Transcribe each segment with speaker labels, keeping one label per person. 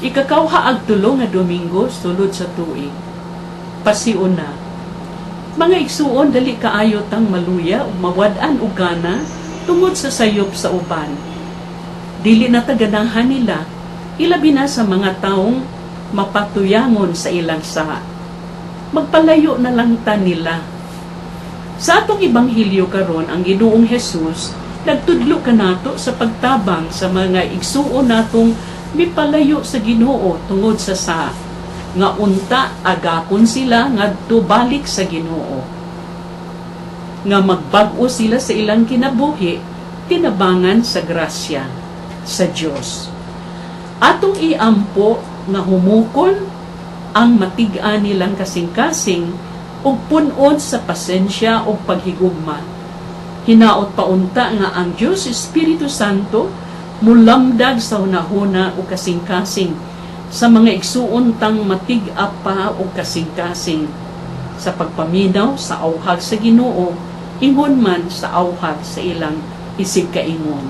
Speaker 1: Ikakawha ag tulo nga Domingo sulod sa tuig. Pasiuna. Mga igsuon dali kaayo tang maluya ug mawad-an og gana tungod sa sayop sa uban. Dili na taganahan nila, ilabi na sa mga taong mapatuyangon sa ilang saha. Magpalayo na lang ta nila. Sa atong ibanghilyo karon ang Ginoong Hesus nagtudlo kanato sa pagtabang sa mga igsuon natong mipalayo sa Ginoo tungod sa saha, nga unta agakon sila ngadto balik sa Ginoo, nga magbag-o sila sa ilang kinabuhi tinabangan sa grasya sa Dios. Atong iampo nga humukon ang matig-an nilang kasing-kasing ug pun-on sa pasensya ug paghigugma. Hinaot paunta nga ang Dios Espiritu Santo mulamdag sa hunahuna ug kasing-kasing sa mga igsuon tang matig-a pa ug kasing-kasing sa pagpaminaw sa awhag sa Ginoo ingon man sa awhag sa ilang isig kaingon.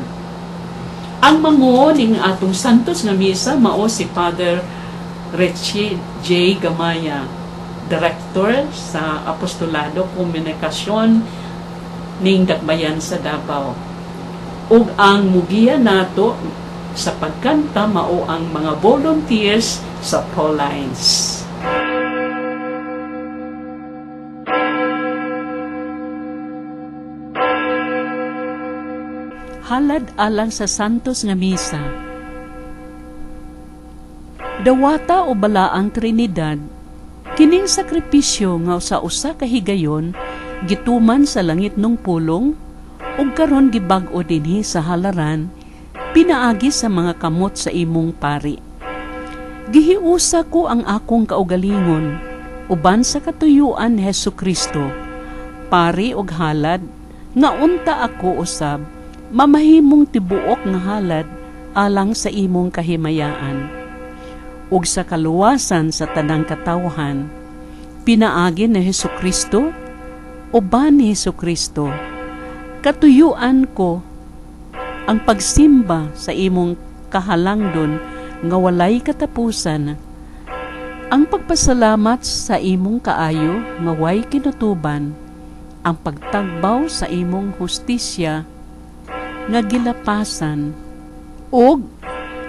Speaker 1: Ang manguon ning atong santos nga misa mao si Father Richie J. Gamaya, Director sa Apostolado Komunikasyon ning Dakbayan sa Davao. Ug ang mugiya nato sa pagkanta mao ang mga volunteers sa Paulines. Halad alang sa santos nga misa. Dawata o balaang Trinidad, kining sakripisyo nga sa usa ka higayon gituman sa langit nung pulong ug karon gibag-o dinhi sa halaran pinaagi sa mga kamot sa imong pari. Gihiusa ko ang akong kaugalingon uban sa katuyuan ni Hesukristo, pari ug halad nga unta ako usab mamahimong tibuok nga halad alang sa imong kahimayaan. Ug sa kaluwasan sa tanang katawhan, pinaagi ni Hesukristo, uban ni Hesukristo, katuyuan ko ang pagsimba sa imong kahalangdon nga walay katapusan, ang pagpasalamat sa imong kaayo nga way kinutuban, ang pagtagbaw sa imong hustisya nga gilapasan, ug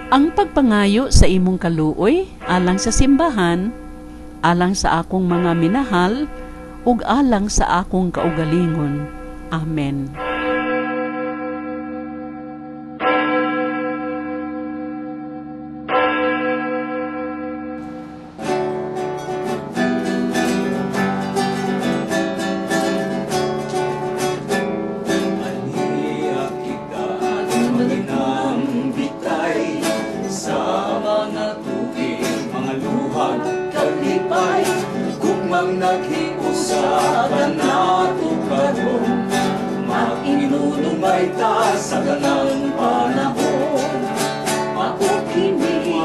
Speaker 1: ang pagpangayo sa imong kaluoy alang sa simbahan, alang sa akong mga minahal, ug alang sa akong kaugalingon. Amen.
Speaker 2: Naghiusapan nato karon, makinunumay ta sa ganang panahon. Maukini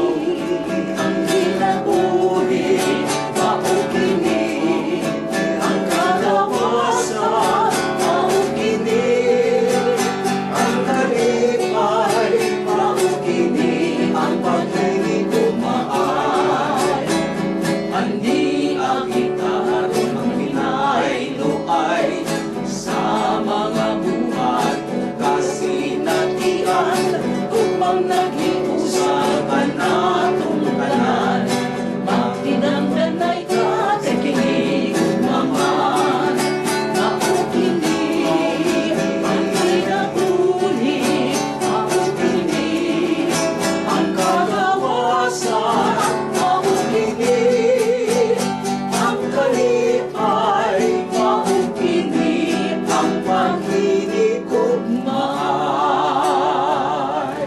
Speaker 2: ang ginabuhi, maukini ang kalawasan, maukini ang kalipay, maukini ang paghinigugmaan. Andi kita sa mga buhat kasinatian, upang nag-iusapan natong tanan, makinangdanay ka sa kinigugmaman. Maukini ang ginabuhi, maukini ang kagawasan, maukini ang kalipay, maukini ang paghinigugmaay.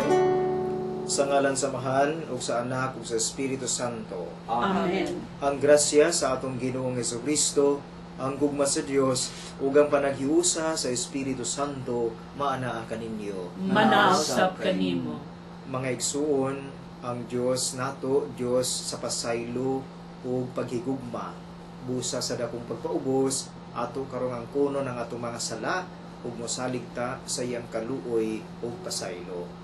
Speaker 3: Sa ngalan sa Mahal ug sa Anak ug sa Espiritu Santo.
Speaker 1: Amen.
Speaker 3: Ang grasya sa atong Ginoong Hesukristo, ang gugma sa Dios ug ang panaghiusa sa Espiritu Santo maanaa kaninyo.
Speaker 1: Manausap kanimo.
Speaker 3: Mga igsuon, ang Dios nato, Dios sa pasaylo ug paghigugma, busa sa dakong pagpaubos ato karong ang kuno ng atong mga sala ug mosaligta sa iyang kaluoy ug pasaylo.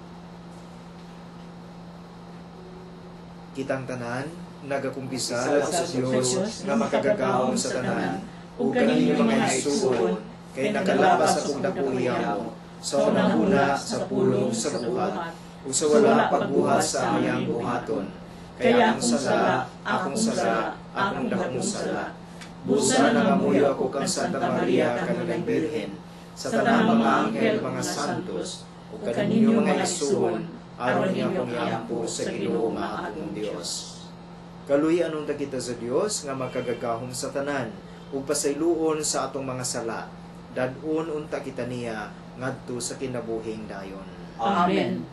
Speaker 3: kitang tanan nagakumpisal sa Dios nga makagagahom sa tanan ug kaninyo mga igsuon kay nakalabas akong dakuhiyaw sa unang-una sa pulong sa buhat ug sa wala pagbuhat sa amyang buhaton kaya akong sala akong dakong sala busa nangamuyo ako kang Santa Maria kanang Birhen sa tanang mga anghel mga santos ug kaninyo mga igsuon aron niya akong iampo sa Ginoo nga akong Dios. Kaluy anong kita sa Dios nga makagagahom sa tanan ug pasayloon sa atong mga sala. Dadun unta kita niya ngadto sa kinabuhing dayon.
Speaker 1: Amen.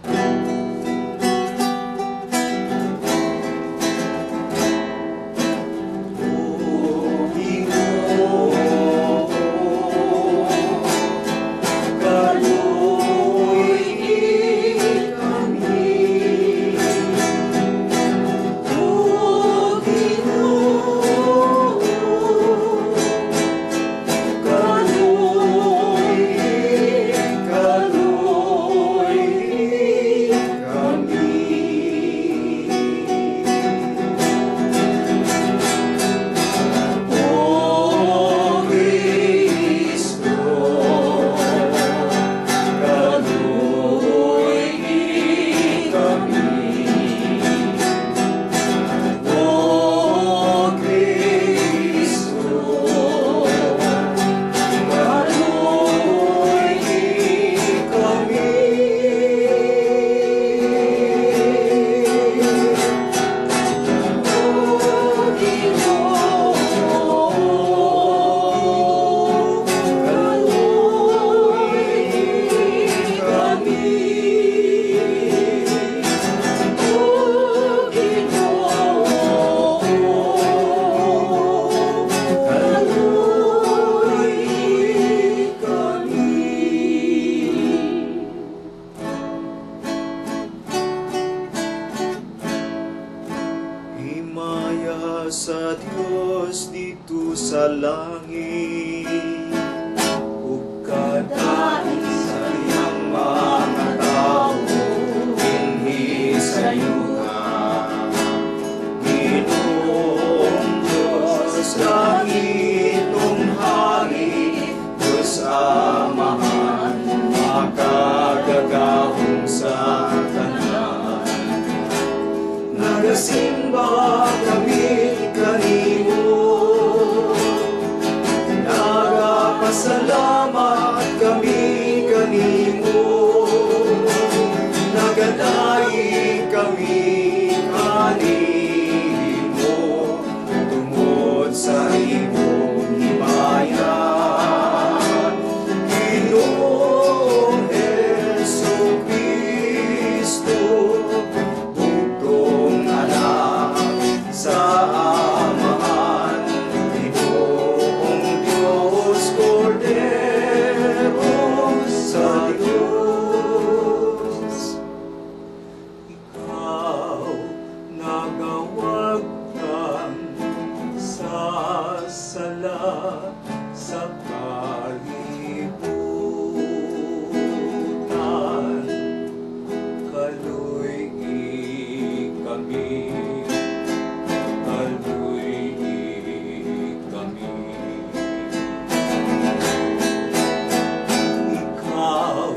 Speaker 3: Sa Dios dito sa langit ug kadain sa iyang mga tao dinhi sa yuga Ginoong Diyos langitong hari Diyos Amahan makagagahong sa tanan nagasimba kami salamat kami kanimo nagadai kami kanimo tungod sa imong himayan Ginoong Jesucristo bugtong anak sa Amahan Ginoong Diyos Cordero sa Diyos Ikaw nagawag kang sa sala sa kalibutan kaluy kami Ikaw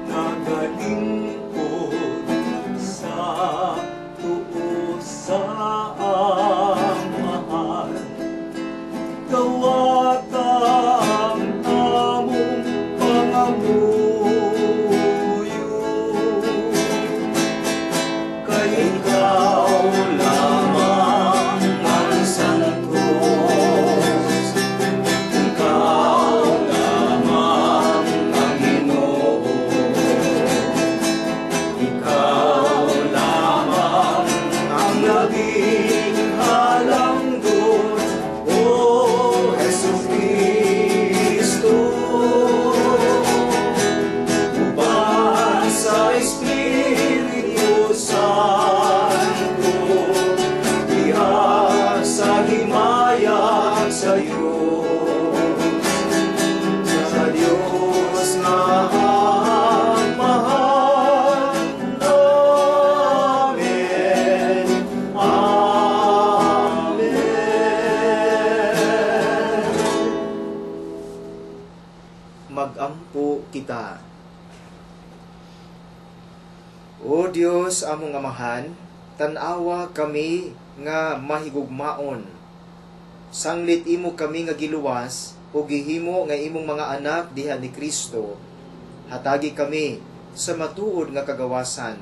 Speaker 3: nagalingkod sa tuo sa Amahan Kawatang among pangamuyo kay ikaw lamang ang santos ikaw lamang ang Ginoo ikaw lamang ang naging halangdon o Jesucristo uban sa Espiritu Santo diha sa himaya sa iyo sa Diyos na ang mahal Amen kita. O Dios among amahan, tan-awa kami nga mahigugmaon. Sanglit imo kami nga giluwas, o gihimo nga imong mga anak diha ni Kristo. Hatagi kami sa matuod nga kagawasan,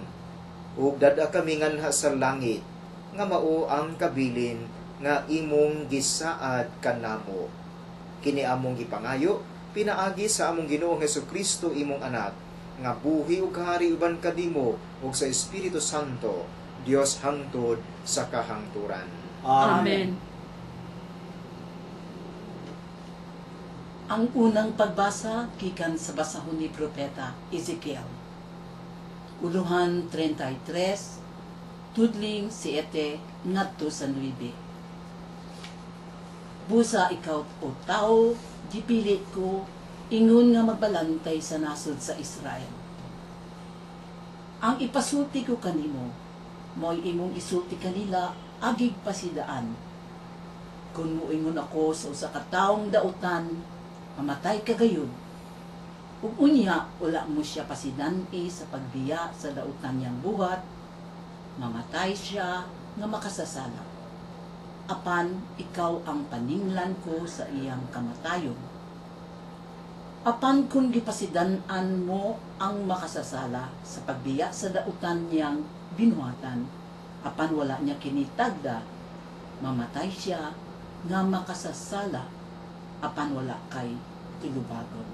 Speaker 3: ug dada kami nganha sa langit, nga mao ang kabilin nga imong gisaad kanamo. Kini among gipangayo, pinaagi sa among Ginoong Hesukristo imong anak, nga buhi ug kahari uban kadimo ug sa Espiritu Santo, Dios hangtod sa kahangturan.
Speaker 1: Amen.
Speaker 2: Ang unang pagbasa gikan sa basahon ni Propeta Ezekiel. Uluhan 33, tudling 7 ngadto sa 9. Busa ikaw o tao, gipilit ko, ingon nga magbalantay sa nasod sa Israel. Ang ipasulti ko kanimo, mo'y imong isulti kanila, agig pasidaan. Kung muingon ako sa usa ka taong dautan, mamatay ka gayon. Ug unya, wala mo siya pasidani sa pagbiya sa dautan niyang buhat, mamatay siya nga makasasala. Apan, ikaw ang paninglan ko sa iyang kamatayon. Apan kung gipasidan-an mo ang makasasala sa pagbiya sa dautan niyang binuhatan, apan wala niya kinitagda, mamatay siya nga makasasala, apan wala kay tulubagon.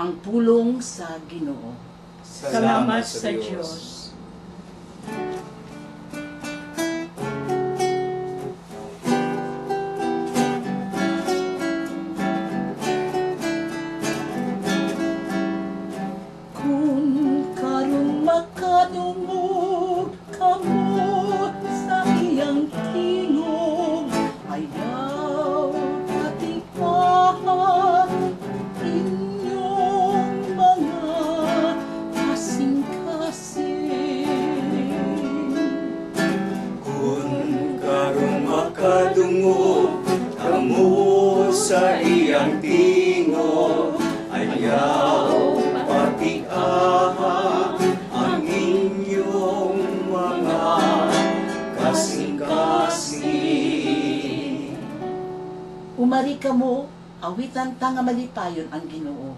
Speaker 2: Ang pulong sa Ginoo.
Speaker 1: Salamat sa Diyos.
Speaker 2: Kung karon makadungog kamo sa iyang tingog, ayaw patipahan inyong mga kasing-kasing.
Speaker 4: Kung karon makadungog kamo sa iyang tingog, ayaw patiaha ang inyong mga kasing-kasing.
Speaker 2: Umari kamo, awitan ta nga malipayon ang Ginoo.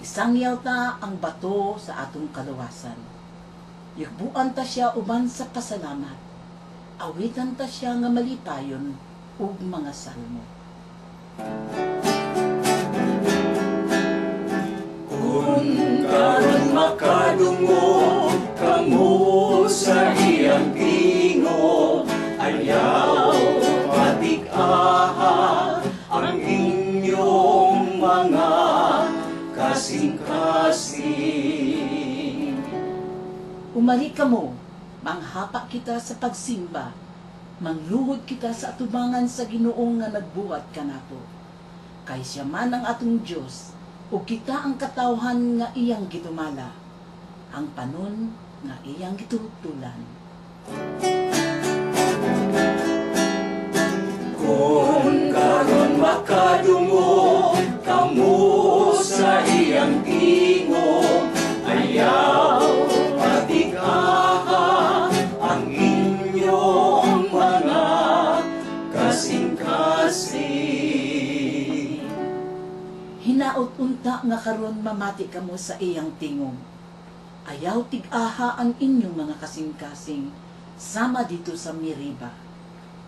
Speaker 2: Isangyaw ta ang bato sa atong kaluwasan. Yugbuan ta siya uban sa pasalamat. Awitan ta siya nga malipayon ug mga salmo.
Speaker 4: Kung karon makadungog kamo sa iyang tingog, ayaw patiaha ang inyong mga kasing-kasing.
Speaker 2: Umari kamo, manghapa kita sa pagsimba, mangluhod kita sa atubangan sa Ginoo nga nagbuhat kanato. Kay siya man ang atong Dios, o kita ang katawhan nga iyang gitumala, ang panon nga iyang gitutulan.
Speaker 4: Kung karon makadungog kamo sa iyang tingog, ayaw patigaha ang inyong mga kasing-kasing.
Speaker 2: Hinaot unta nga karon mamati kamo sa iyang tingog. Ayaw tig-aha ang inyong mga kasing-kasing, sama dito sa Meriba,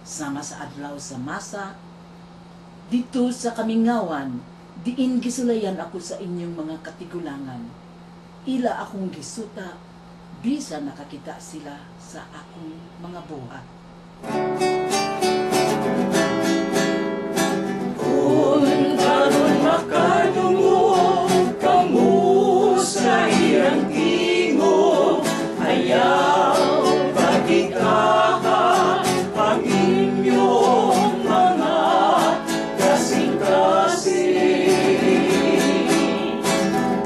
Speaker 2: sama sa adlaw sa Masa, dito sa Kamingawan, diin gisulayan ako sa inyong mga katigulangan. Ila akong gisuta, bisa nakakita sila sa akong mga buhat.
Speaker 4: Kung karon makadungog kamo sa iyang tingog, ayaw patigaha ang inyong mga kasing-kasing.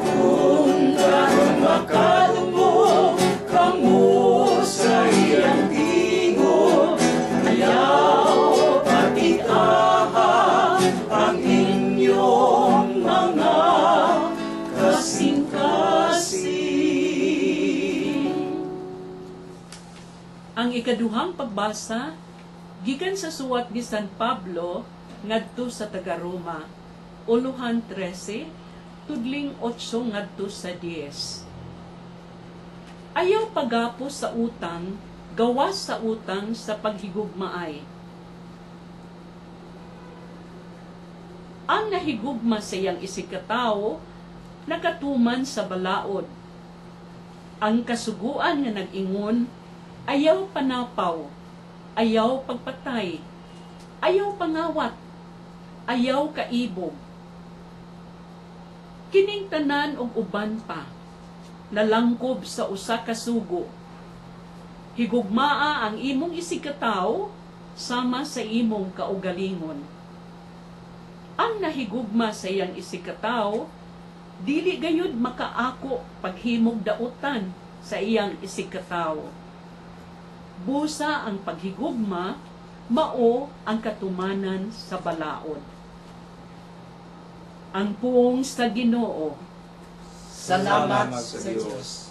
Speaker 4: Kung karon makadungog kamo sa iyang tingog,
Speaker 1: Ang ikaduhang pagbasa gikan sa suwat ni San Pablo ngadto sa taga Roma, Uluhan 13, tudling 8 ngadto sa 10. Ayaw pagapos sa utang, gawas sa utang sa paghigugmaay. Ang nahigugma sa iyang isikatawo, nakatuman sa balaod. Ang kasuguan nga nag-ingon, ayaw panapaw, ayaw pagpatay, ayaw pangawat, ayaw kaibog. Kining tanan og uban pa, nalangkob sa usa ka sugo. Higugmaa ang imong isikataw sama sa imong kaugalingon. Ang nahigugma sa iyang isikataw, dili gayud makaako paghimog dautan sa iyang isikataw. Busa ang paghigugma, mao ang katumanan sa balaod. Ang puong sa Ginoo.
Speaker 2: Salamat
Speaker 3: Salamat
Speaker 2: sa Diyos.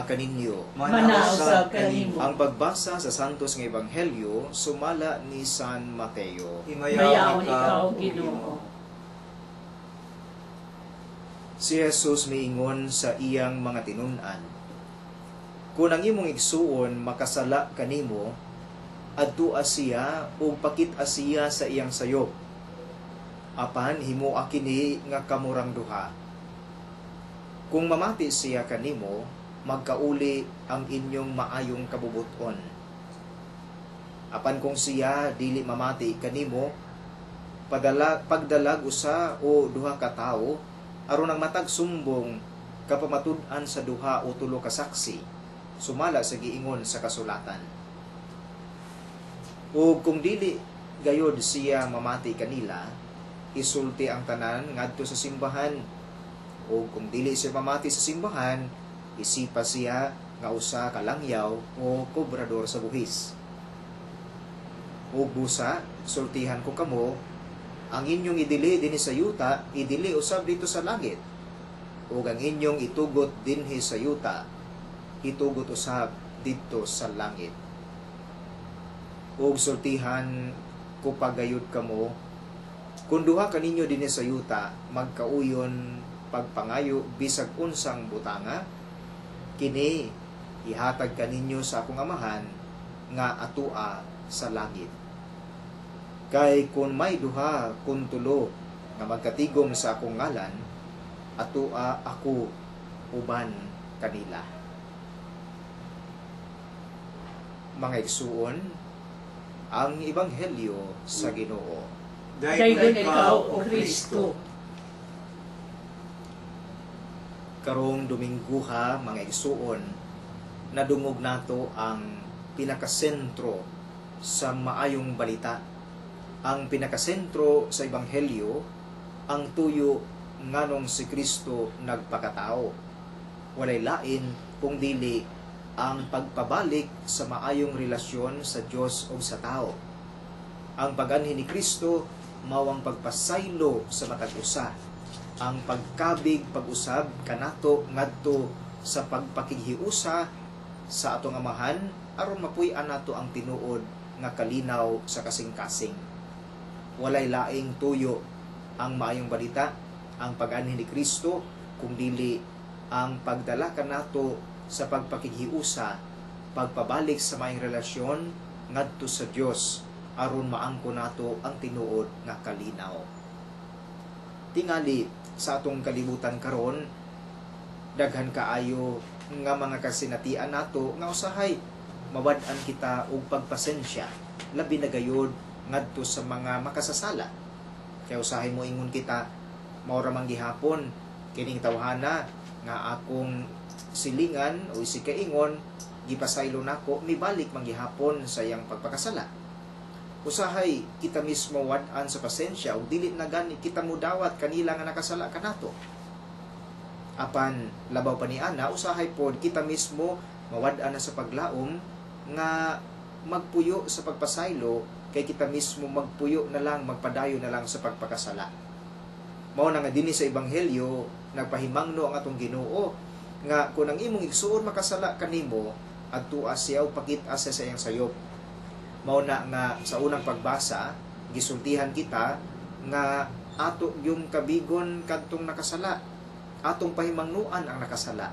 Speaker 3: Kaninyo.
Speaker 2: Manausab kanimo.
Speaker 3: Ang pagbasa sa Santos nga Ebanghelyo sumala ni San Mateo.
Speaker 1: Mayaon ikaw, Ginoo.
Speaker 3: Si Jesus miingon sa iyang mga tinun-an, kung ang imong igsuon makasala kanimo, adtua siya o pakit-a siya sa iyang sayop. Apan himua kini nga kamurang duha. Kung mamati siya kanimo, magkauli ang inyong maayong kabubuton. Apan kung siya dili mamati kanimo, pagdalag usa o duha ka tawo aron ang matag sumbong kapamatud-an sa duha o tulo ka saksi, sumala sa giingon sa kasulatan. O kung dili gayod siya mamati kanila, isulti ang tanan ngadto sa simbahan. O kung dili siya mamati sa simbahan, isipa siya nga usa ka langyaw o kobrador sa buhis. O busa, sultihan ko kamo, ang inyong idili dinhi sa yuta, idili usab dito sa langit. O ang inyong itugot dinhi sa yuta, itugot usab dito sa langit. O sultihan ko pagayod kamo, kung duha kaninyo dinhi sa yuta, magkauyon pagpangayo bisag unsang butanga, kini ihatag kaninyo sa akong amahan nga atua sa langit. Kay kung may duha kun tulo nga magkatigom sa akong ngalan, atua ako uban kanila. Mga igsuon, ang Ebanghelyo sa Ginoo.
Speaker 1: Dayon ikaw, O Kristo.
Speaker 3: Karong Domingguha, mga igsuon, nadungog nato ang pinakasentro sa maayong balita. Ang pinakasentro sa Ebanghelyo, ang tuyo nganong si Kristo nagpakatao. Walay lain kung dili ang pagpabalik sa maayong relasyon sa Dios o sa tao. Ang pag-anhi ni Kristo mawang pagpasaylo sa matag usa, ang pagkabig pag-usab kanato ngadto sa pagpakighiusa sa atong amahan aron mapuy-an nato ang tinuod nga kalinaw sa kasing-kasing. Walay laing tuyo ang maayong balita, ang pag-anhi ni Kristo, kung dili ang pagdala kanato sa pagpakighiusa, pagpabalik sa maayong relasyon ngadto sa Dios aron maangko nato ang tinuod nga kalinaw. Tingali sa atong kalibutan karon, daghan kaayo nga mga kasinatian nato nga usahay mawad-an kita og pagpasensya, labi na gayud ngadto sa mga makasasala. Kaya usahay mo ingon kita, mao ra man gihapon kining tawhana nga akong silingan o isikaingon gipasaylo nako, mibalik man gihapon sa iyang pagpakasala. Usahay kita mismo wad-an sa pasensya ug dili na gani kita mudawat kanila nga nakasala kanato. Apan labaw pa ni ana, usahay pod kita mismo mawad-an na sa paglaom nga magpuyo sa pagpasaylo, kay kita mismo magpuyo na lang, magpadayo na lang sa pagpakasala. Mao na nga dinhi sa ebanghelyo nagpahimangno ang atong Ginoo nga kung ang imong igsuon makasala kanimo, adtua siya o pakita sa iyang sayop. Mao na nga sa unang pagbasa gisultihan kita nga ato yung kabigon kadtong nakasala, atong pahimangnuan ang nakasala,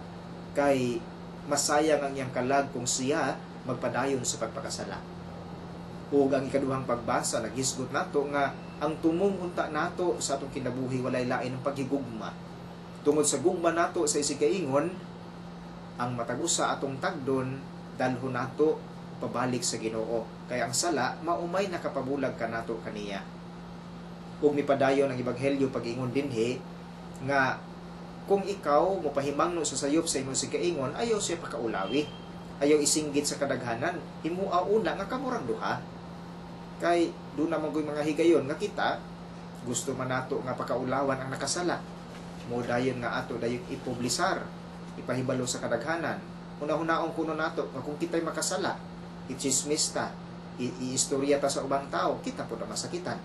Speaker 3: kay masayang ang iyang kalag kung siya magpadayon sa pagpakasala. Ug ang ikaduhang pagbasa naghisgot nato nga ang tumong unta nato sa atong kinabuhi walay lain ng paghigugma. Tungod sa gugma nato sa isikaingon, ang matag-usa atong tagdon dalhon nato pabalik sa Ginoo. Kaya ang sala maumay nakapabulag kanato kaniya. Ug mipadayon ang ebanghelyo pag-ingon dinhi nga kung ikaw mopahimangno sa sayop sa imong sikaingon, ayaw siya pakaulawi, ayaw isinggit sa kadaghanan, himua una nga kamurang duha. Kay doon naman ko'y mga higayon nga kita gusto man nato nga pakaulawan ang nakasala, mo dayon nga ato dayon ipublisar, ipahibalo sa kadaghanan. Una-hunaon kuno nato nga kung kita'y makasala, ichismista, iistorya ta sa ubang tao, kita po na masakitan.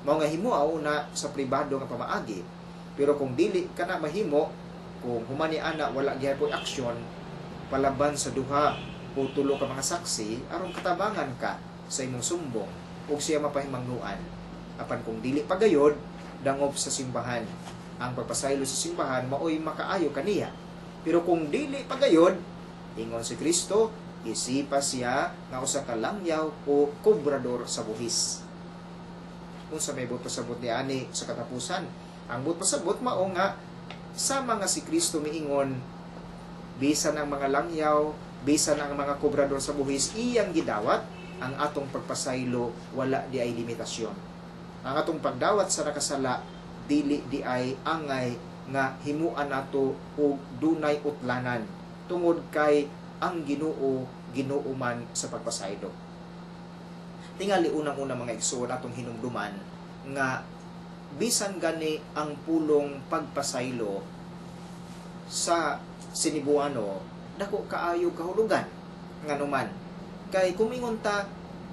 Speaker 3: Mao nga himua una sa pribado nga pamaagi. Pero kung dili ka na mahimo, kung humani ana wala gyapon aksyon palaban sa duha o tulo ka mga saksi, aron katabangan ka sa imong sumbong ug siya mapahimangnuan. Apan kung dili pagayod, dangob sa simbahan. Ang pagpasaylo sa simbahan maoy makaayo kaniya. Pero kung dili pagayod, ingon si Kristo, isipa siya nga usa ka langyaw o kobrador sa buhis. Kung sa may buot pasabot ni ani sa katapusan, ang buot pasabot mao nga sama nga si Kristo miingon, bisan ang mga langyaw, bisan ang mga kobrador sa buhis, iyang gidawat, ang atong pagpasaylo wala di ay limitasyon. Ang atong pagdawat sa nakasala dili di ay angay nga himuan nato og dunay utlanan tungod kay ang Ginoo Ginoo man sa pagpasaylo. Tingali unang-una mga igsoon atong hinumduman nga bisan gani ang pulong pagpasaylo sa sinibuano dako kaayo kahulugan nganuman. Kay kumingon ta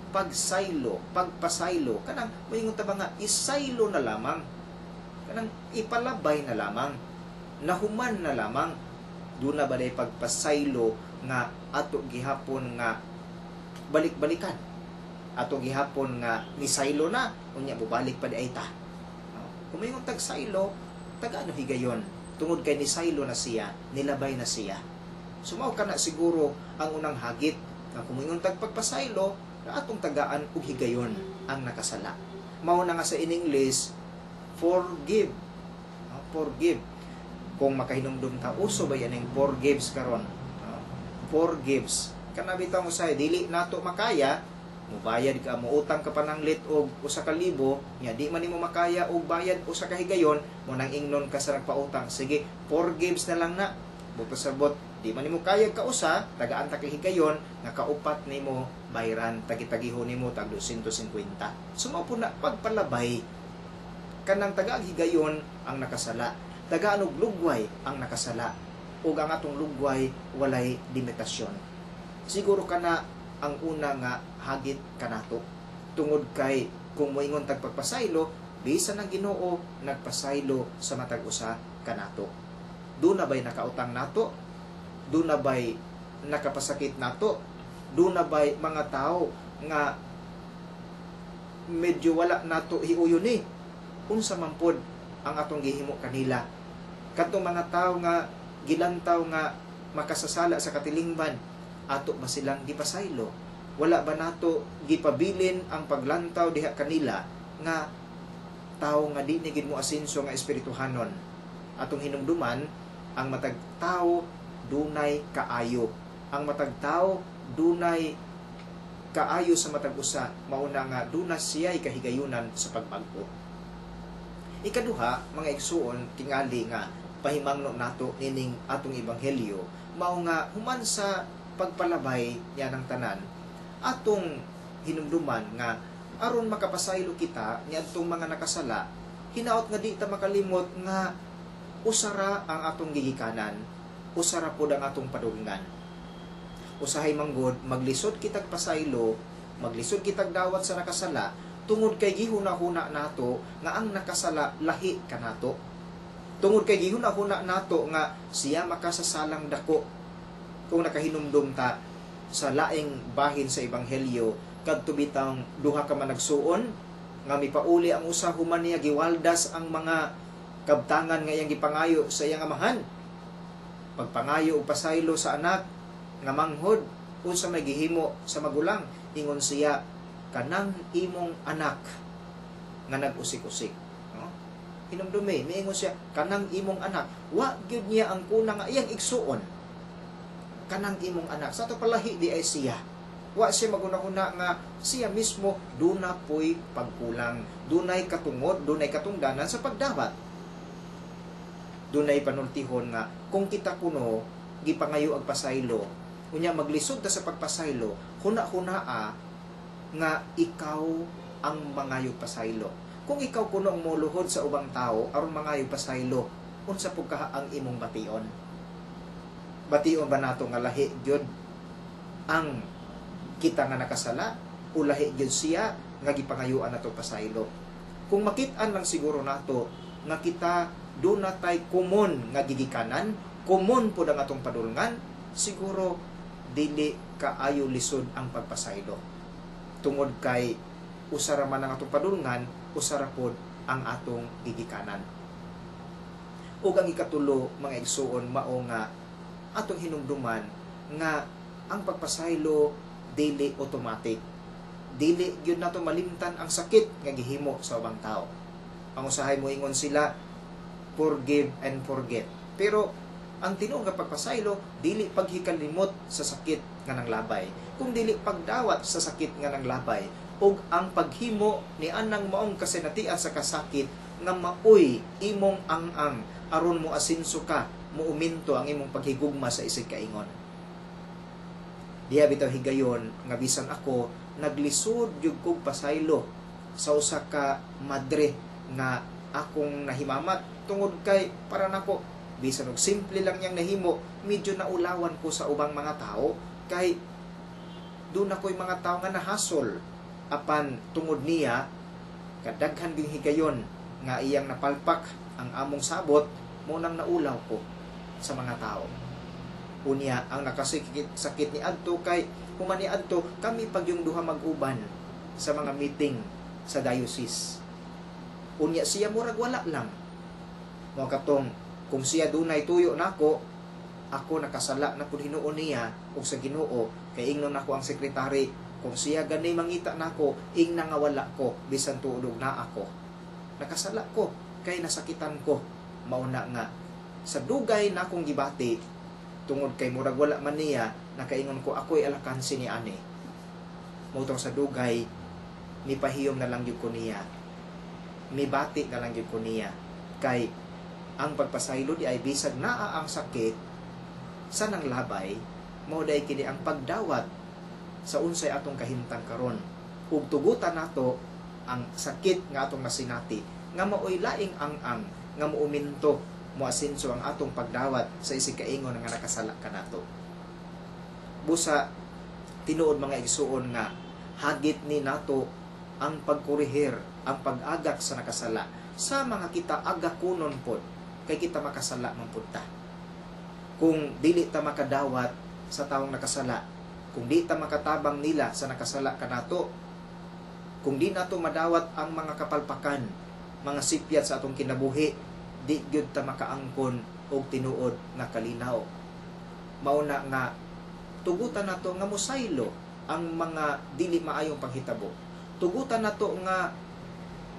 Speaker 3: pagsaylo, pagpasaylo, kanang moingon ta ba nga isaylo na lamang, kanang ipalabay na lamang, nahuman na lamang, doon na ba day pagpasaylo nga ato gihapon nga balik-balikan, ato gihapon nga nisaylo na, unya bubalik pa di ay ta. Kumingon tag saylo, taga ano higayon, tungod kay nisaylo na siya, nilabay na siya. Sumaw ka na siguro ang unang hagit, nga kumingon tag pagpasaylo na atong tagaan ug higayon ang nakasala. Mao na nga sa in English, forgive. Forgive. Kung makahinumdum ta, uso ba yan yung forgives karon? Forgives. Kanabi ta mo say dili nato makaya, mubayad ka, muutang ka pa ng lit og 1,000, nya di man nimo makaya og bayad usa ka higayon, mo nang ingnon ka sa nagpautang. Sige, forgives na lang na. Bupasabot, di man nimo kaya ka usa, tagaan ta kay higayon, nga kaupat nimo bayran, tagi-tagihon nimo tag 250. Sumo po na pagpalabay kanang taga higayon ang nakasala, tagaan og lugway ang nakasala, ug ang atong lugway walay limitasyon. Siguro kana ang una nga hagit kanato, tungod kay kung moingon tag pagpasaylo, bisan ang Ginoo nagpasaylo sa matag usa kanato. Doon na ba'y nakautang nato? Doon na ba'y nakapasakit nato? Doon na ba'y mga tao nga medyo wala nato hiuyon ni? Unsa man pod ang atong gihimo kanila? Kadtong mga tao nga gilantaw nga makasasala sa katilingban, ato ba silang gipasaylo? Wala ba nato gipabilin ang paglantaw diha kanila nga tao nga di ni gid mo asenso nga espirituhanon? Atong hinumduman, ang matag tao dunay kaayo. Ang matag tao dunay kaayo sa matag usa, mauna nga duna siya'y kahigayunan sa pagbag-o. Ikaduha, mga igsuon, tingali nga pahimangno nato nining atong ebanghelyo, mao nga human sa pagpalabay niya ng tanan, atong hinumduman nga aron makapasaylo kita niadtong mga nakasala, hinaot nga di ta makalimot nga usara ang atong gigikanan, usara pod ang atong padulngan. Usahay manggod maglisod kitag pasaylo, maglisod kitag dawat sa nakasala, tungod kay gihuna-huna nato nga ang nakasala lahi kanato. Tungod kay gihuna-huna nato nga siya makasasalang dako. Kung nakahinumdum ta sa laing bahin sa ebanghelyo, kadto bitang duha ka managsuon nga mipauli ang usa human niya giwaldas ang mga kabtangan nga iyang gipangayo sa iyang amahan. Pagpangayo og pasaylo sa anak nga manghod unsa may gihimo sa magulang, ingon siya, kanang imong anak nga nag-usik-usik. No? Hinumdumi, miingon siya, kanang imong anak. Wa gyud niya ang kuna nga iyang igsuon. Kanang imong anak. Sa ato palahi di ay siya. Wa siya maguna-una nga siya mismo duna po'y pagkulang. Dunay katungod, dunay katungdanan sa pagdawat. Dunay panultihon nga kung kita kuno gipangayo ag pasaylo, unya maglisod ta sa pagpasaylo, huna-hunaa nga ikaw ang mangayog pasaylo. Kung ikaw kuno ang moluhod sa ubang tao aron mangayog pasaylo, unsa pud ka ang imong bation? Bation ba nato nga lahi gyud ang kita nga nakasala o lahi gyud siya nga gipangayuan nato pasaylo? Kung makit-an lang siguro nato nga kita do na tay kumon nga gigikanan, kumon po ang atong padulngan, siguro dili kaayo lisod ang pagpasaylo. Tungod kay usara man ang atong padulngan, usara pod ang atong gigikanan. Ug ang ikatulo, mga igsuon, mao nga atong hinumduman nga ang pagpasaylo dili automatic. Dili gyud nato malimtan ang sakit nga gihimo sa ubang tao. Ang usahay mo ingon sila, forgive and forget. Pero ang tinuod nga pagpasaylo dili paghikalimot sa sakit nga nanglabay, kung dili pagdawat sa sakit nga nanglabay, ug ang paghimo ni anang maong kasinatian sa kasakit nga maoy imong ang-ang aron mo asinso ka, mo uminto ang imong paghigugma sa isig kaingon. Diha bitaw higayon nga bisan ako naglisod jud kog pasaylo sa usa ka madre nga akong nahimamat, tungod kay para nako bisan og simple lang yang nahimo, medyo naulawan ko sa ubang mga tao kay doon ako'y mga tao nga nahasol apan tungod niya kadaghan ging higayon nga iyang napalpak ang among sabot, mo nang naulaw ko sa mga tao. Unya ang nakasakit ni adto kay human ni adto kami pag yung duha mag-uban sa mga meeting sa diocese. Unya siya murag wala lang. Mo katong kung siya dunay tuyo nako, ako nakasala na pud hinuon niya ug sa Ginoo kay ingnon nako ang sekretary, kung siya gani mangita nako, ing nangawala ko bisan tuod na ako. Nakasala ko kay nasakitan ko. Mauna nga sa dugay na akong gibati tungod kay murag wala man niya, nakaingon ko ako'y alakansi ni ani. Mutong sa dugay mipahiyom na lang gyud ko niya, mibati na lang gyud ko niya kay ang pagpasaylo di ay bisag naa ang sakit sa nanglabay, mao day kini ang pagdawat sa unsay atong kahimtang karon, ug tugutan nato ang sakit nga atong nasinati nga maoy laing ang-ang nga muuminto, moasinso ang atong pagdawat sa isig kaingon nga nakasala kanato. Busa tinuod mga igsuon nga hagit ni nato ang pagkurihir, ang pag-agak sa nakasala sa mga kita agakunon pod kay kita makasala man pud ta. Kung dili ta makadawat sa taong nakasala, kung di ta makatabang nila sa nakasala kanato, kung di nato madawat ang mga kapalpakan, mga sipyat sa atong kinabuhi, di gyud ta makaangkon og tinuod na kalinaw. mauna nga tugutan nato nga mosaylo ang mga dili maayong panghitabo. Tugutan nato nga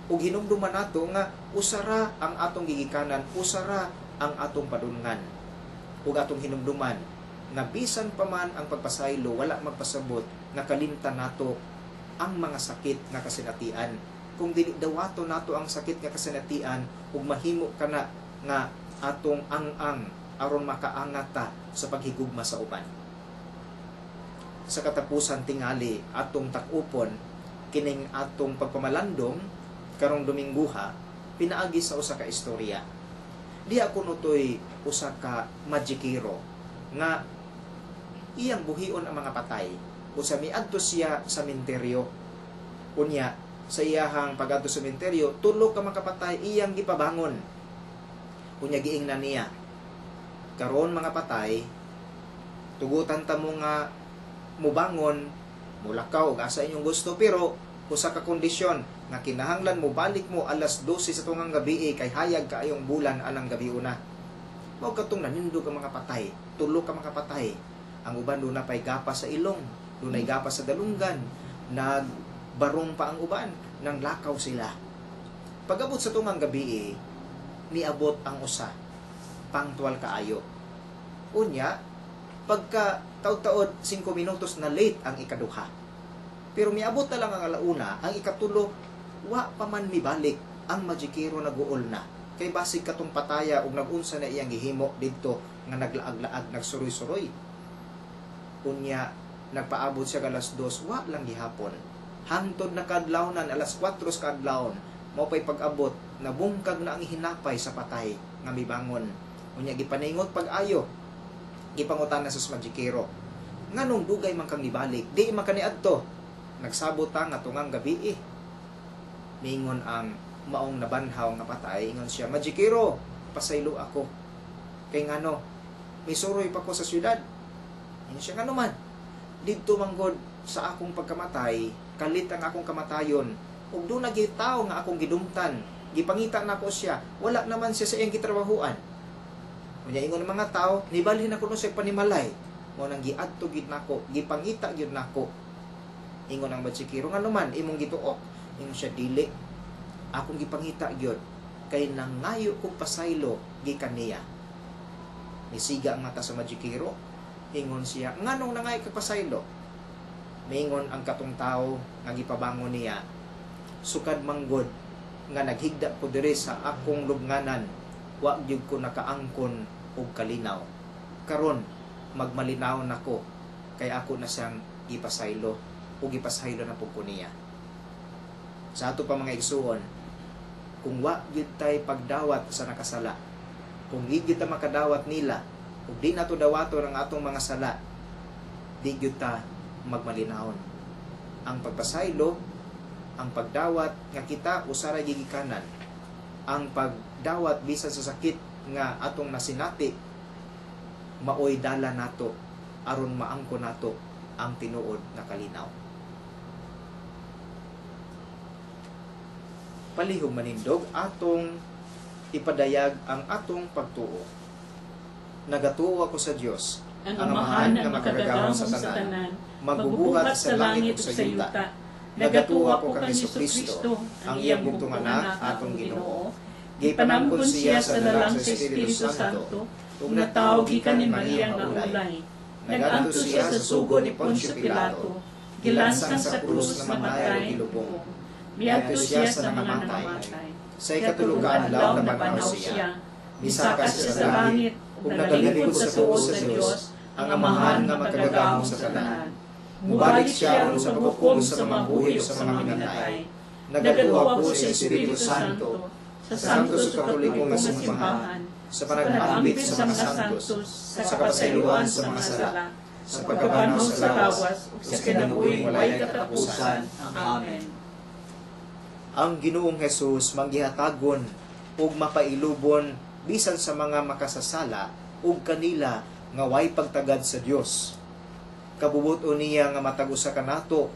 Speaker 3: ug hinumduman nato nga usara ang atong gigikanan, usara ang atong padungan ug atong hinumduman nga bisan pa man ang pagpasaylo wala magpasabot nga kalimtan nato ang mga sakit nga kasinatian. Kung dili dawato nato ang sakit nga kasinatian ug mahimo kana nga atong ang aron makaangata sa paghigugma sa uban. Sa katapusan tingali atong takupon kining atong pagpamalandong karong Domingguha pinaagi sa usa ka istorya. Diha kuno toy usa ka magikero nga iyang buhion ang mga patay. Usa miadto siya sa sementeryo. Unya sa iyahang pag-adto sa sementeryo, tulo ka mga patay iyang gipabangon. Unya giingnan niya, karon mga patay, tugutan ta mo nga mubangon, mulakaw ug asa inyong gusto, pero usa ka kondisyon nga kinahanglan mo balik mo alas 12 sa tungang gabi kay hayag kaayong bulan alang gabi una. Mao katong nanindog ka mga patay, tulo ka mga patay. Ang uban doon na pa'y gapas sa ilong, doon ay gapas sa dalunggan, nagbarong pa ang uban, nang lakaw sila. Pag-abot sa tungang gabi, niabot ang usa, pangtual kaayo. Unya, pagka taod-taod 5 minutos na late ang ikaduha. Pero miabot na lang ang alauna, ang ikatulo, wa pa man mibalik ang magikero naguol na. Kay basig katong pataya ug nagunsa na iyang gihimo didto nga naglaag-laag, nagsuroy-suroy. Unya, nagpaabot siya alas 2, wa lang gihapon. Hangtod na kadlawnan, alas 4 sa kadlawon, mao pay pag-abot, nabungkag na ang hinapay sa patay, nga mibangon. Unya, gipaningot pag-ayo, gipangutan na sa magikero. Nganong dugay man kang nibalik, di man kaniadto. Nagsabot ta nga tungang gabi Mingon ang maong nabanhaw nga patay, ingon siya, magikero, pasaylo ako. Kay ngano, misuroy pa ko sa syudad. Ingon siya, ngano man, didto manggod sa akong pagkamatay, kalit ang akong kamatayon, ug doon nagitaw nga akong gidumtan, gipangita na ko siya, wala naman siya sa iyang gitrabahuan. Unya ingon ng mga tao, nibalhin ako no sa panimalay, mo nang giadto gid nako, gipangita gyud nako. Ingon ang magikero, ngano man, imong gituok. Ingon siya, dili, akong gipangita gyud kay nangayo kong pasaylo gikan niya. Nisiga ang mata sa magikero, ingon siya, nganong nangayo kag pasaylo? Mingon ang katong tao nga gipabangon niya, sukad manggod nga naghigda ko diri sa akong lubnganan, wa gyud ko nakaangkon og kalinaw. Karon magmalinaw nako kay ako na siyang gipasaylo o gipasaylo na pug ko niya. Sa ato pa mga igsuon, kung wa gyud tay pagdawat sa nakasala, kung di gyud ta makadawat nila, kung di nato dawato ang atong mga sala, di gyud ta magmalinawon. Ang pagpasaylo, ang pagdawat nga kita usara gigikanan, ang pagdawat bisan sa sakit nga atong nasinati, maoy dala nato aron maangko nato ang tinuod na kalinaw. Palihog manindog atong ipadayag ang atong pagtuo. Nagatuo ako sa Dios,
Speaker 1: ang amahan nga makagagahom sa tanan, magbubuhat sa langit ug sa yuta. Nagatuo ako kang Jesucristo, ang iyang bugtong anak, atong Ginoo. Gipanamkon siya sa dalang sa Espiritu Santo, ug natawag gikan ni Maria nga ulay. Nagadto siya sa sugo ni Poncio Pilato, gilansang sa krus na mamatay ug gilubong. Miadto siya sa mga namatay.
Speaker 3: Sa ikatulugan adlaw nabanaw siya,
Speaker 1: Misaka siya sa langit, ug nagalingkod sa tuo sa Dios, ang amahan nga magkagagahom sa tanan. Mubalik siya aron sa paghukom sa mga buhi sa mga minatay. Nagatuwa ko sa Espiritu Santo, sa Santos sa Katolikong nga simbahan, sa panag-ambit sa mga santos, sa kapasayloan sa mga sala, sa pagkabanaw sa lawas, ug sa kinabuhing walay katapusan. Amen.
Speaker 3: Ang Ginoong Hesus manggihatagon ug mapailubon bisan sa mga makasasala ug kanila nga way pagtagad sa Dios. Kabubuton niya nga matag-usa kanato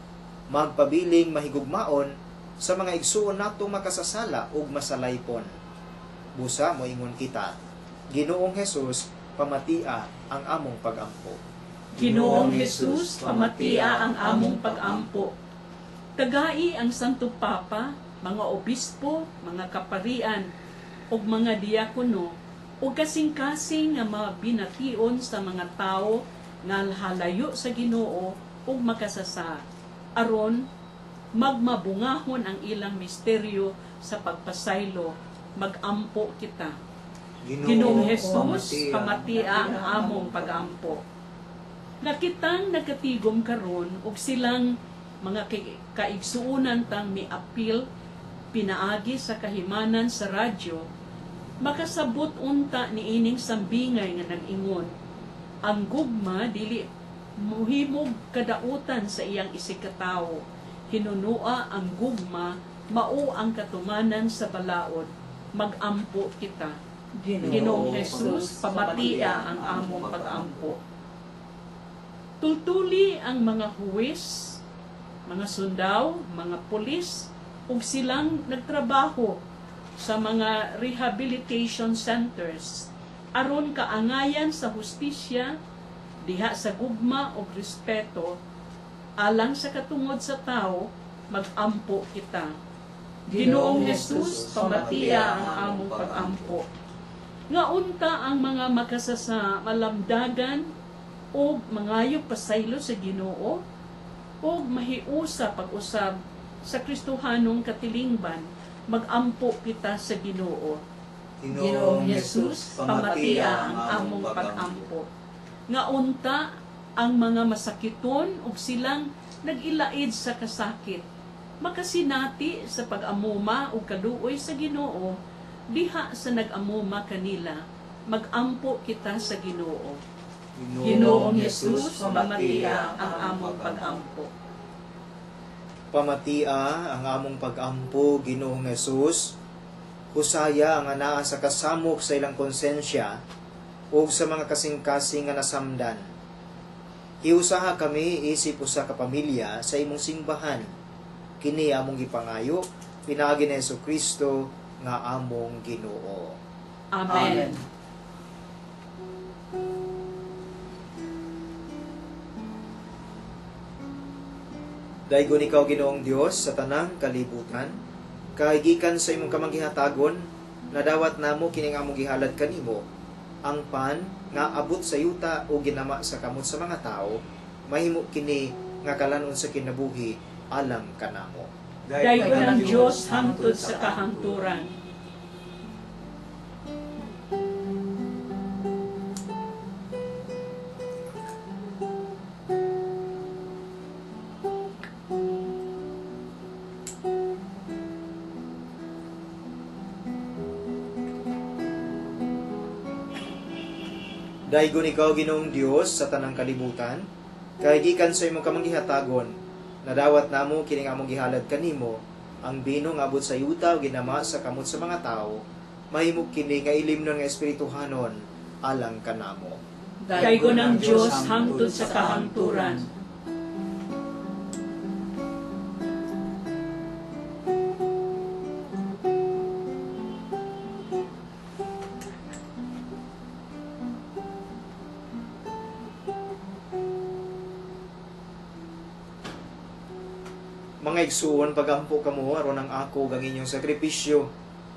Speaker 3: magpabiling mahigugmaon sa mga igsuon nato makasasala ug masalaypon. Busa mo ingon kita, Ginoong Hesus, pamatia ang among pagampo.
Speaker 1: Ginoong Jesus, pamatia ang among pag-ampo. Tagai ang Santo Papa, mga obispo, mga kaparian, ug mga diakono, ug kasing-kasing nga mga bination sa mga tao nga halayo sa Ginoo ug makasasa, aron magmabungahon ang ilang misteryo sa pagpasaylo, magampo kita. Ginoong Jesus, pamatia ang among pag-ampo. Nakitang nagatigom karon og silang mga kaigsuunan tang miapil pinaagi sa kahimanan sa radyo, makasabot unta niining sambingay nga nag-ingon, ang gugma dili muhimog kadautan sa iyang isikatawo, hinunua ang gugma mao ang katumanan sa balaod, magampo kita. Ginoong Jesus, pamatia ang among pag-ampo. Tultuli ang mga huwes, mga sundaw, mga pulis, ug silang nagtrabaho sa mga rehabilitation centers aron kaangayan sa hustisya diha sa gugma ug respeto alang sa katungod sa tao, magampo kita. Ginoong Jesus, pamatia ang among pag-ampo. Nga unta ang mga makasasa malamdagan o mangayo pasaylo sa Ginoo o mahiusa pag-usab sa Kristohanong katilingban, magampo kita sa Ginoo. Ginoong Jesus, pamatia ang among pag-ampo. Nga unta ang mga masakiton ug silang nag-ilaid sa kasakit, makasinati sa pag-amuma ug kaluoy sa Ginoo, diha sa nag-amuma kanila, magampo kita sa Ginoo. Ginoong Jesus, pamatia ang among pag-ampo.
Speaker 3: Pamatia ang among pag-ampo, Ginoong Jesus. Husaya ang anaa sa kasamok sa ilang konsensya o sa mga kasing-kasing nga nasamdan. Hiusaha kami isip usa ka pamilya sa imong simbahan. Kini among gipangayo, pinaagi ni Jesucristo nga among Ginoo.
Speaker 1: Amen.
Speaker 3: Daigon ikaw, Ginoong Dios, sa tanang kalibutan, kaigikan sa imong kamanggihatagon, nadawat namo kining among gihalad kanimo, ang pan nga abot sa yuta o ginama sa kamot sa mga tao, mahimo kini nga kalanon sa kinabuhi alang kanamo.
Speaker 1: Daigon ang Diyos hangtod sa kahangturan.
Speaker 3: Daigon ikaw, Ginoong Dios, sa tanang kalibutan, kaigikan sa imong kamanggihatagon, nadawat namo kining among gihalad kanimo, ang bino nga abot sa yuta o ginama sa kamot sa mga tao, mahimo kini nga ilimnon nga espirituhanon alang kanamo.
Speaker 1: Daigon ang Diyos hangtod sa kahangturan.
Speaker 3: Mga igsuon, pagampo kamo aron ang ako ang inyong sakripisyo,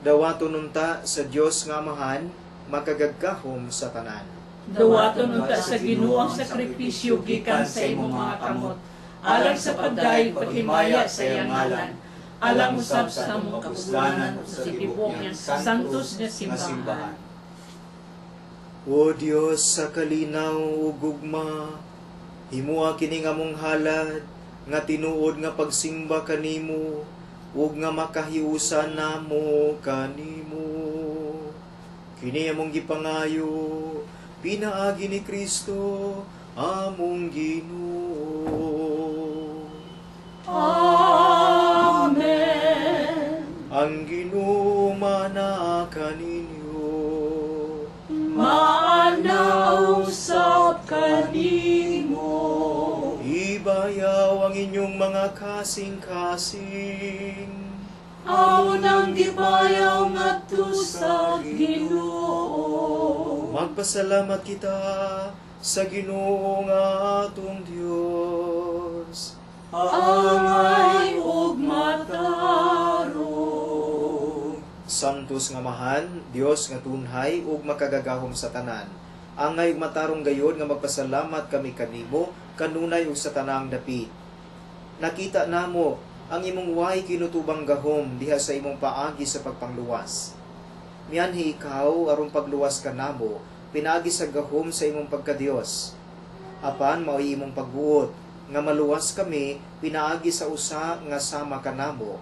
Speaker 3: dawaton nunta sa Dios nga Amahan, makagagkahom sa tanan.
Speaker 1: Dawaton unta sa Ginoo ang sakripisyo gikan sa imong mga kamot, alang sa pagdayeg paghimaya sa iyang ngalan, alang usab sa among kapuslanan sa tibok niyang santos nga simbahan.
Speaker 3: O Dios sa kalinaw ug gugma, himuha kining among halad nga tinuod nga pagsimba kanimo ug nga makahiusan namo kanimo. Kini among gipangayo, pinaagi ni Kristo among Ginoo.
Speaker 1: Amen.
Speaker 3: Ang Ginoo mana kaninyo.
Speaker 1: Maanaw sa kanimo.
Speaker 3: Ibayaw ang inyong mga kasing-kasing.
Speaker 1: Amo nang gibayaw ngadto sa Ginoo.
Speaker 3: Magpasalamat kita sa Ginoo nga atong Dios.
Speaker 4: Angay ug matarong.
Speaker 3: Santos nga mahan, Dios nga tunhay ug makagagahom sa tanan. Angay ug matarong gayod nga magpasalamat kami kanimo kanunay ug sa tanang dapit. Nakita namo ang imong way kinutubang gahom diha sa imong paagi sa pagpangluwas. Mianhi ikaw aron pagluwas ka namo, pinaagi sa gahom sa imong pagkadios. Apan mao'y imong pagbuot nga maluwas kami pinaagi sa usa nga sama kanamo.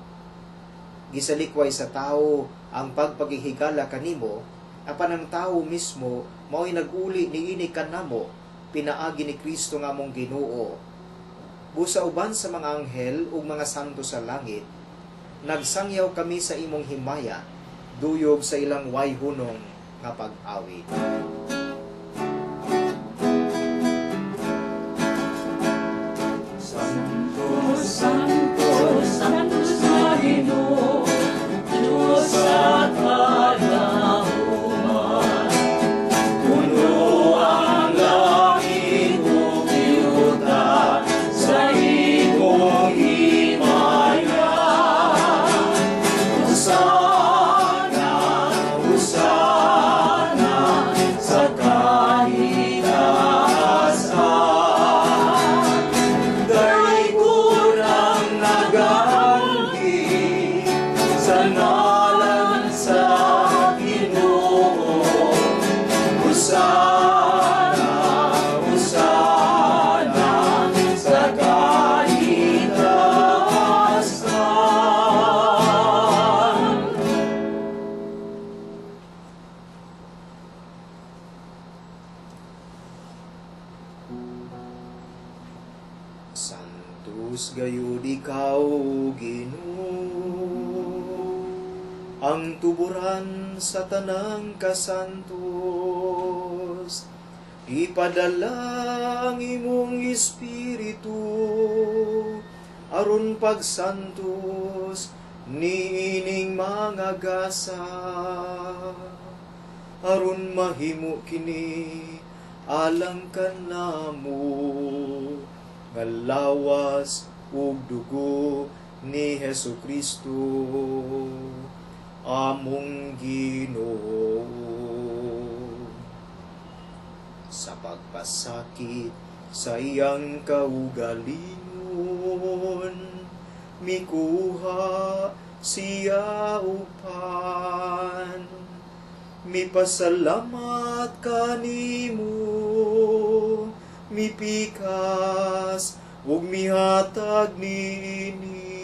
Speaker 3: Gisalikway sa tao ang pagpagihigala kanimo, apan ang tao mismo mao'y naguli niini kanamo pinaagi ni Kristo nga among Ginoo. Busa uban sa mga anghel ug mga santo sa langit, nagsangyaw kami sa imong himaya, duyog sa ilang wayhunong nga pag-awit.
Speaker 4: Santo, Santo, Santo sa Ginoo, Diyos sa kadahuman. Puno ang langit ug yuta sa imong himaya. Hosana, Hosana sa kahitasan. Daigod ang naganggi sa ngalan sa Ginoo. Hosana, Hosana sa kahitasan.
Speaker 3: Santos gayud ikaw, Ginoo, ang tuburan sa tanang kasantos. Ipadala ang imong Espiritu aron pagsantos niining mga gasa, aron mahimo kini alang kanamo nga lawas ug dugo ni Hesukristo among Ginoo. Sa pagpasakit sa iyang kaugalingon, mikuha siya upan. Mipasalamat kanimo, mipikas ug mihatag niini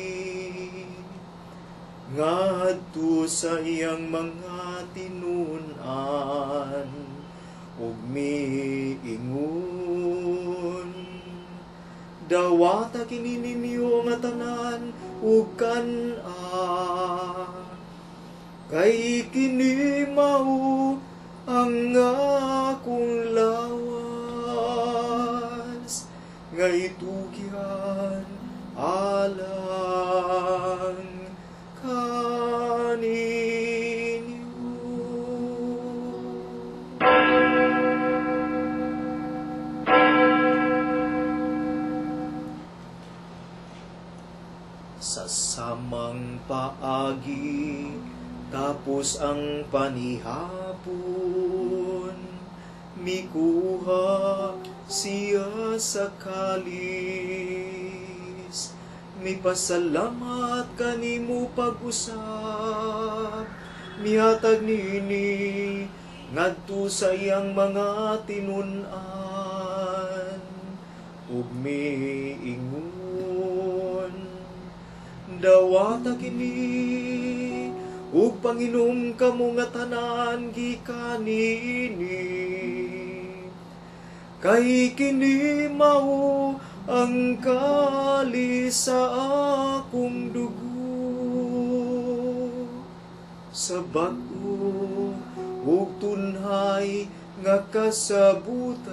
Speaker 3: ngadto sa iyang mga tinun-an ug miingon. Dawata kini ninyo nga tanan ug kan-a, kay kini mao ang akong lawas nga itugyan alang kaninyo. Sa samang paagi tapos ang panihapon, mikuha siya sa kalis. Mipasalamat kanimo pag-usap, mihatag nini ngadto sa iyang mga tinun-an ug miingon. Dawata kini ug panginom kamo nga tanan gikan niini, kay kini mao ang kalis sa akong dugo. Sa bag-o ug tunhay nga kasabutan,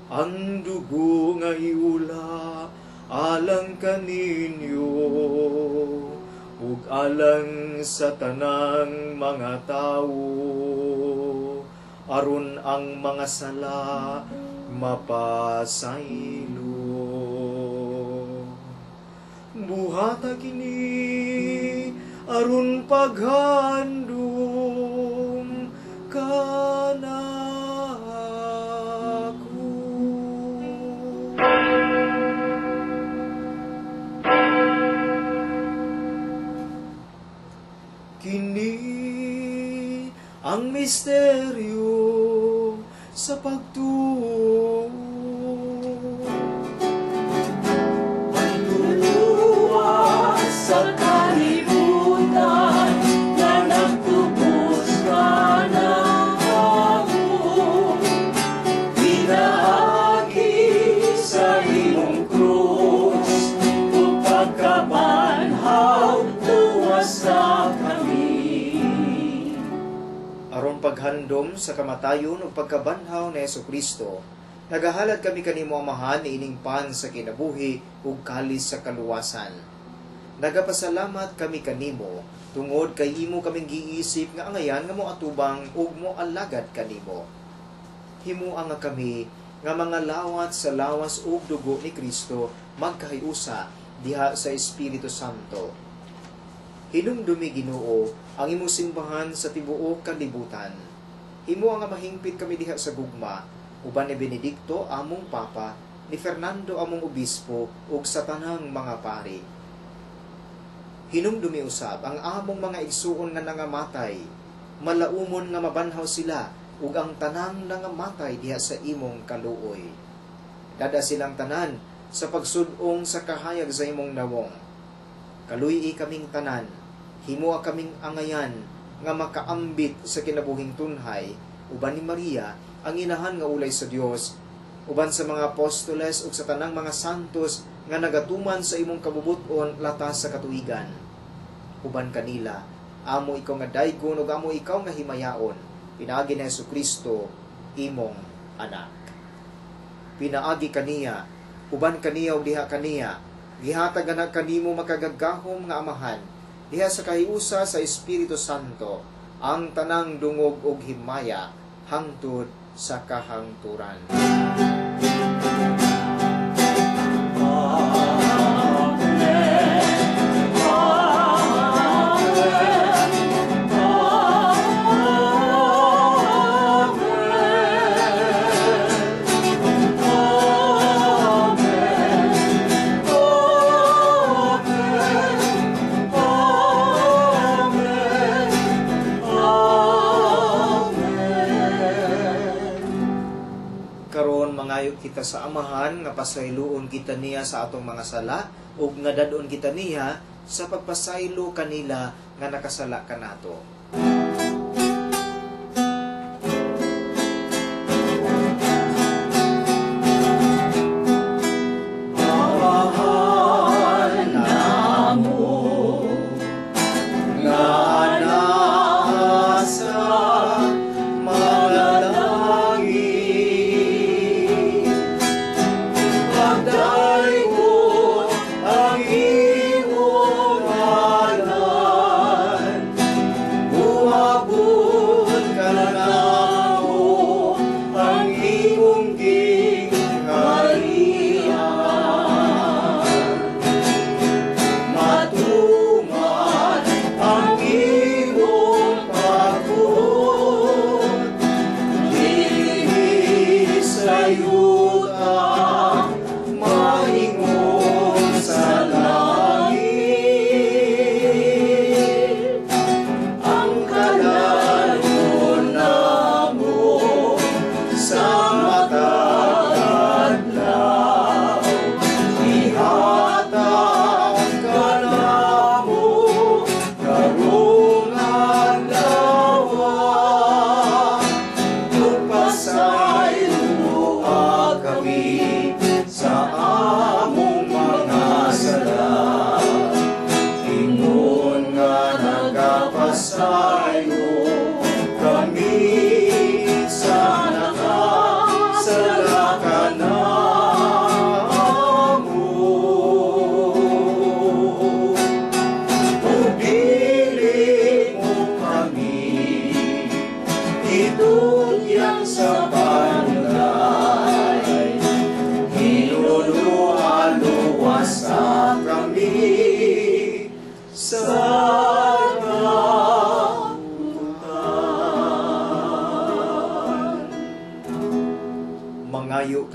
Speaker 3: ang dugo nga iula alang kaninyo ug alang sa tanang mga tawo, aron ang mga sala mapasaylo. Buhata kini aron paghandom kanako. Kini ang misteryo sa pagtuo.
Speaker 4: Pagtuluwas sa kalibutan na nagtubos ka na ako. Pinaagi sa imong krus, o pagkabanhaw tuwas sa kami.
Speaker 3: Aron paghandom sa kamatayon ug pagkabanhaw ni Jesucristo, nagahalad kami kanimo Amahan ni ining pan sa kinabuhi ug kalis sa kaluwasan. Nagapasalamat kami kanimo tungod kay imo kaming giisip nga angayan nga moatubang ug moalagad kanimo. Himuang nga kami nga mga lawat sa lawas ug dugo ni Kristo magkahiusa diha sa Espiritu Santo. Hinumdumi Ginoo ang imong simbahan sa tibuok kalibutan. Himo nga mahingpit kami diha sa gugma, uban ni Benedicto among Papa, ni Fernando among Obispo, ug sa tanang mga pari. Hinumdumi usab ang among mga igsuon nga nangamatay, malaumon nga mabanhaw sila, ug ang tanang nangamatay diha sa imong kaluoy. Dada silang tanan sa pagsudong sa kahayag sa imong nawong. Kaluy-i kaming tanan, himoa kaming angayan nga makaambit sa kinabuhing tunhay, uban ni Maria, ang inahan nga ulay sa Dios, uban sa mga apostoles ug sa tanang mga santos nga nagatuman sa imong kabubuton latas sa katuigan. Uban kanila, amo ikaw nga daygon ug amo ikaw nga himayaon, pinaagi ni Jesucristo, imong anak. Pinaagi kaniya, uban kaniya ug diha kaniya, gihatag na kanimo makagagahom nga Amahan, diha sa kahiusa sa Espiritu Santo, ang tanang dungog ug himaya hangtod sa kahangturan. Mangayo kita sa Amahan nga pasayloon kita niya sa atong mga sala ug nga dadon kita niya sa pagpasaylo kanila nga nakasala kanato.
Speaker 4: Ayuda,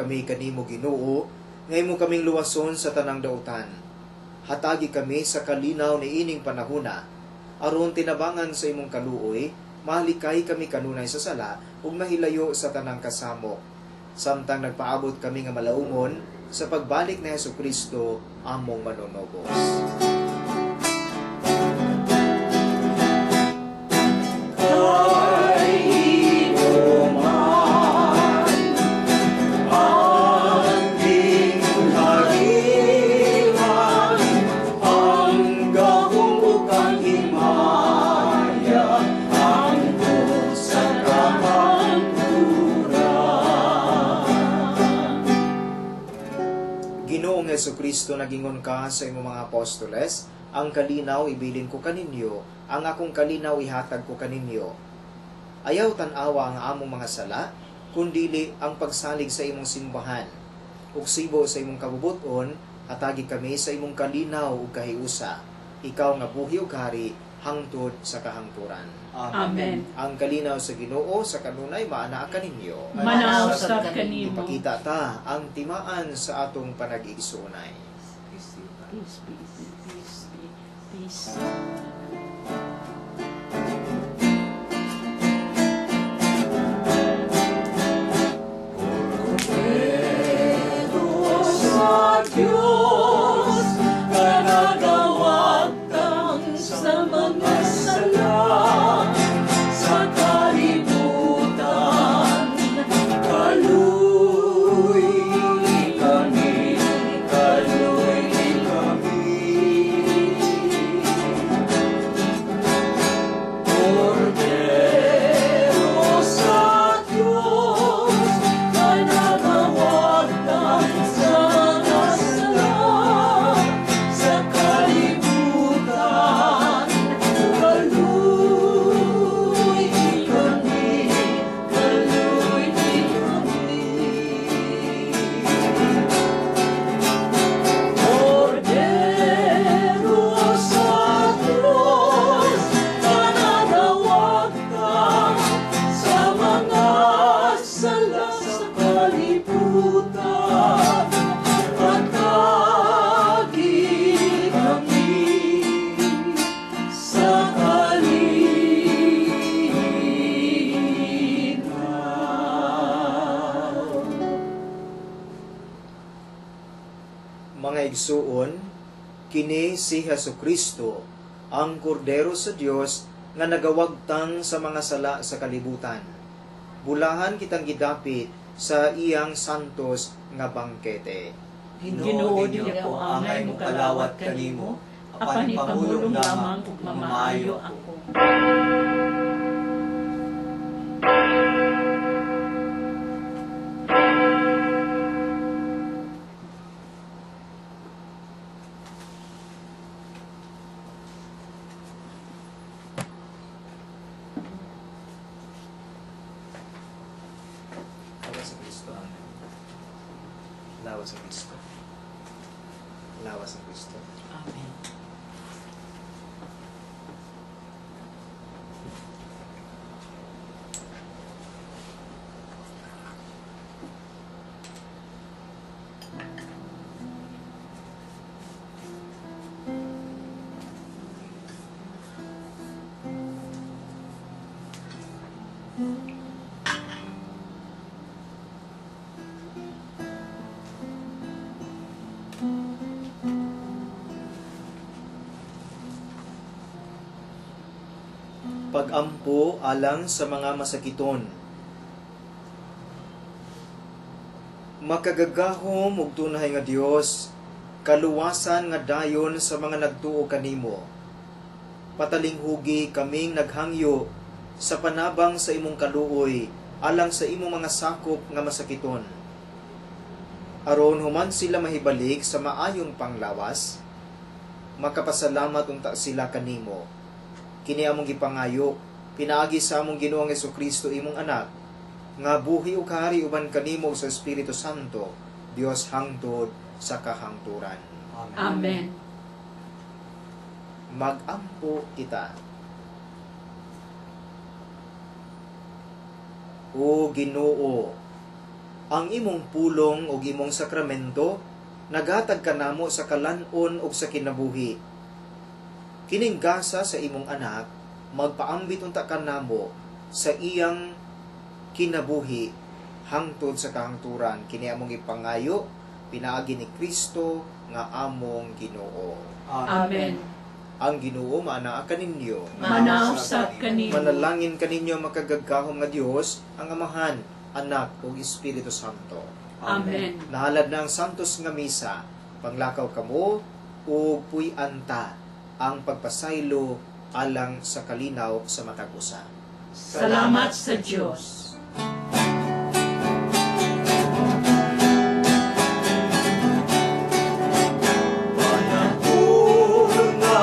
Speaker 3: kami kanimo Ginoo, ngay mo kaming luwason sa tanang dautan. Hatagi kami sa kalinaw ni ining panahona, aron tinabangan sa imong kaluoy, mahalikay kami kanunay sa sala, ug mahilayo sa tanang kasamo. Samtang nagpaabot kami nga malaumon sa pagbalik ni Hesukristo among manunobos. Ginoong Hesukristo, nagingon ka sa imong mga apostoles, ang kalinaw ibilin ko kaninyo, ang akong kalinaw ihatag ko kaninyo. Ayaw tan-awa ang among mga sala, kundili ang pagsalig sa imong simbahan. Ug sibo sa imong kabubuton, hatagi kami sa imong kalinaw ug kahiusa. Ikaw nga buhi ug hari, hangtod sa kahangturan.
Speaker 1: Amen.
Speaker 3: Ang kalinaw sa Ginoo sa kanunay maanaa kaninyo.
Speaker 1: Manaw sa kanimo.
Speaker 3: Ipakita ta ang timaan sa atong panag-igsuonay.
Speaker 1: Peace, peace, peace, peace.
Speaker 4: Sa Diyos ka nagawag tang sa mga sala, sa kalibutan kaluy kami, kaluy kami. Cordero sa Diyos ka nagawag tang sa mga sala, sa kalibutan kaluy kami, kaluy kami. Cordero sa Diyos, mananawag ka sa mga sala, sa kalibutan, hatagi kami sa kalinaw.
Speaker 3: Mga igsuon, kini si Hesukristo, ang kordero sa Dios nga nagawagtang sa mga sala sa kalibutan. Bulahan kitang gidapit sa iyang santos nga bangkete.
Speaker 1: Ginoo di ako angay mo kalawat kanimo, apan ipamulong lamang ug mamaayo ako.
Speaker 3: Lawas sa Kristo. Lawas sa Kristo. Lawas sa Kristo.
Speaker 1: Amen.
Speaker 3: Pag-ampo alang sa mga masakiton. Makagagahom ug tunay nga Dios, kaluwasan nga dayon sa mga nagtuo kanimo. Patalinghugi kaming naghangyo sa panabang sa imong kaluoy alang sa imong mga sakop nga masakiton. Aron human sila mahibalik sa maayong panglawas, makapasalamat unta sila kanimo. Kini among gipangayo, pinaagi sa among Ginoong Hesukristo imong anak, nga buhi ug hari uban kanimo sa Espiritu Santo, Dios hangtod sa kahangturan.
Speaker 1: Amen.
Speaker 3: Mag-ampo kita. O Ginoo, ang imong pulong ug imong sakramento naghatag kanamo sa kalanon ug sa kinabuhi. Kining gasa sa imong anak magpaambit unta kanamo sa iyang kinabuhi hangtod sa kahangturan. Kini among ipangayo pinaagi ni Kristo nga among Ginoo.
Speaker 1: Amen.
Speaker 3: Ang Ginoo maanaa kaninyo.
Speaker 1: Manausap kanimo.
Speaker 3: Manalangin kaninyo makagagahom nga Dios, ang Amahan, Anak ug Espiritu Santo.
Speaker 1: Amen.
Speaker 3: Nahalad na ang santos nga misa, panglakaw kamo ug puy-anta ang pagpasaylo alang sa kalinaw sa matag usa.
Speaker 1: Salamat sa Diyos.
Speaker 4: Panahon na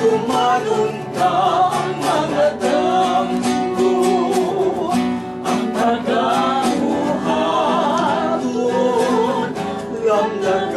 Speaker 4: tumalunta ang mga damgo, ang pag-amuhatol, ramdam